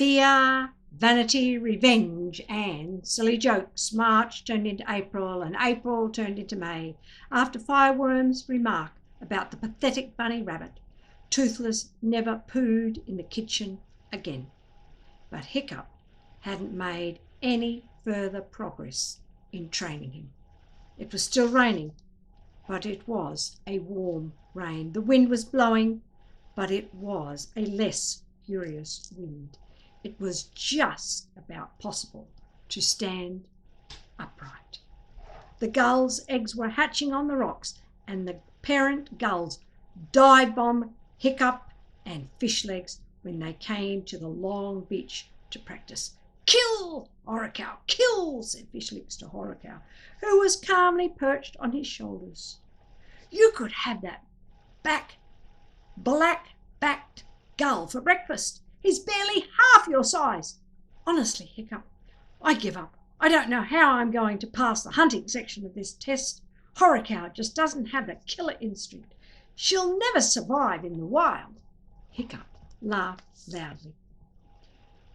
Fear, vanity, revenge, and silly jokes. March turned into April, and April turned into May. After Fireworm's remark about the pathetic bunny rabbit, Toothless never pooed in the kitchen again. But Hiccup hadn't made any further progress in training him. It was still raining, but it was a warm rain. The wind was blowing, but it was a less furious wind. It was just about possible to stand upright. The gulls' eggs were hatching on the rocks, and the parent gulls dive-bombed Hiccup and Fishlegs when they came to the long beach to practice. "Kill, Horrorcow, kill," said Fishlegs to Horrorcow, who was calmly perched on his shoulders. "You could have that black-backed gull for breakfast. He's barely half your size. Honestly, Hiccup, I give up. I don't know how I'm going to pass the hunting section of this test. Horrorcow just doesn't have the killer instinct. She'll never survive in the wild." Hiccup laughed loudly.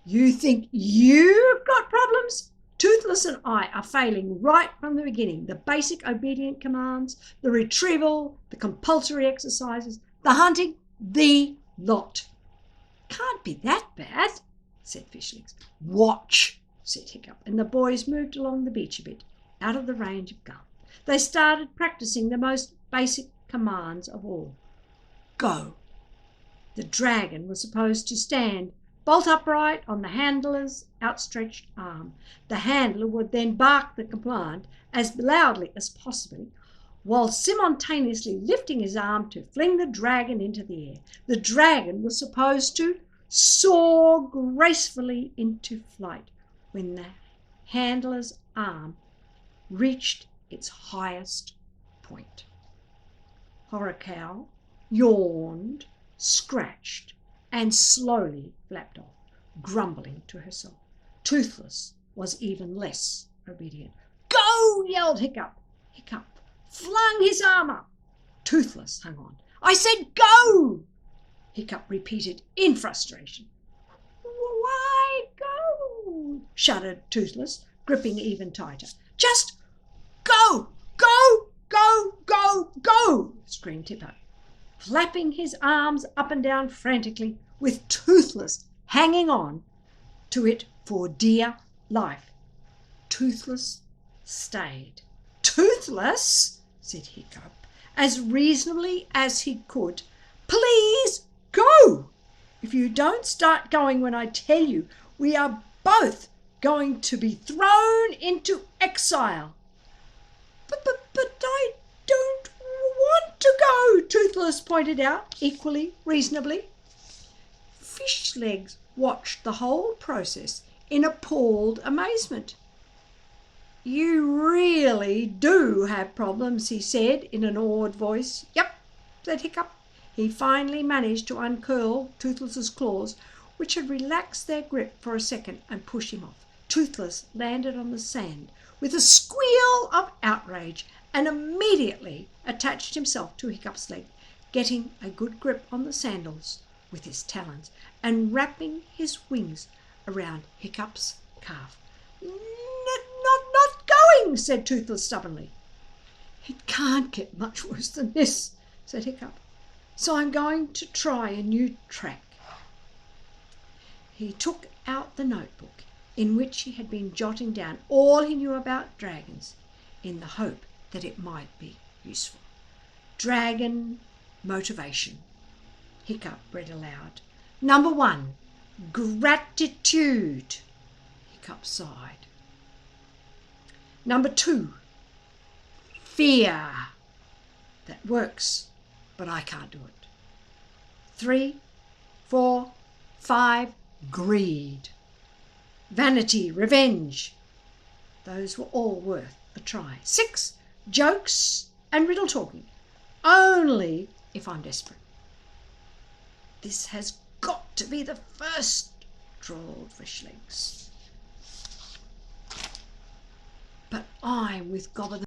"You think you've got problems? Toothless and I are failing right from the beginning. The basic obedient commands, the retrieval, the compulsory exercises, the hunting, the lot." "Can't be that bad," said Fishlegs. "Watch," said Hiccup, and the boys moved along the beach a bit, out of the range of gull. They started practicing the most basic commands of all. Go. The dragon was supposed to stand bolt upright on the handler's outstretched arm. The handler would then bark the command as loudly as possible, while simultaneously lifting his arm to fling the dragon into the air. The dragon was supposed to soar gracefully into flight when the handler's arm reached its highest point. Horrorcow yawned, scratched, and slowly flapped off, grumbling to herself. Toothless was even less obedient. "Go!" yelled Hiccup. Hiccup flung his arm up. Toothless hung on. "I said go!" Hiccup repeated in frustration. "Why go?" shuddered Toothless, gripping even tighter. "Just go! Go! Go! Go! Go!" screamed Hiccup, flapping his arms up and down frantically, with Toothless hanging on to it for dear life. Toothless stayed. "Toothless," said Hiccup, as reasonably as he could, "please go. If you don't start going when I tell you, we are both going to be thrown into exile." But I don't want to go," Toothless pointed out, equally reasonably. Fishlegs watched the whole process in appalled amazement. "You really do have problems," he said in an awed voice. "Yep," said Hiccup. He finally managed to uncurl Toothless's claws, which had relaxed their grip for a second, and push him off. Toothless landed on the sand with a squeal of outrage and immediately attached himself to Hiccup's leg, getting a good grip on the sandals with his talons and wrapping his wings around Hiccup's calf. Not going," said Toothless stubbornly. "It can't get much worse than this," said Hiccup, "so I'm going to try a new track." He took out the notebook in which he had been jotting down all he knew about dragons, in the hope that it might be useful. "Dragon motivation," Hiccup read aloud. "Number 1, gratitude." Hiccup sighed. "Number 2, fear. That works, but I can't do it. 3, 4, 5, greed. Vanity, revenge. Those were all worth a try. 6, jokes and riddle talking. Only if I'm desperate." "This has got to be the first," drawled Fishlegs. "But I'm with Gobber the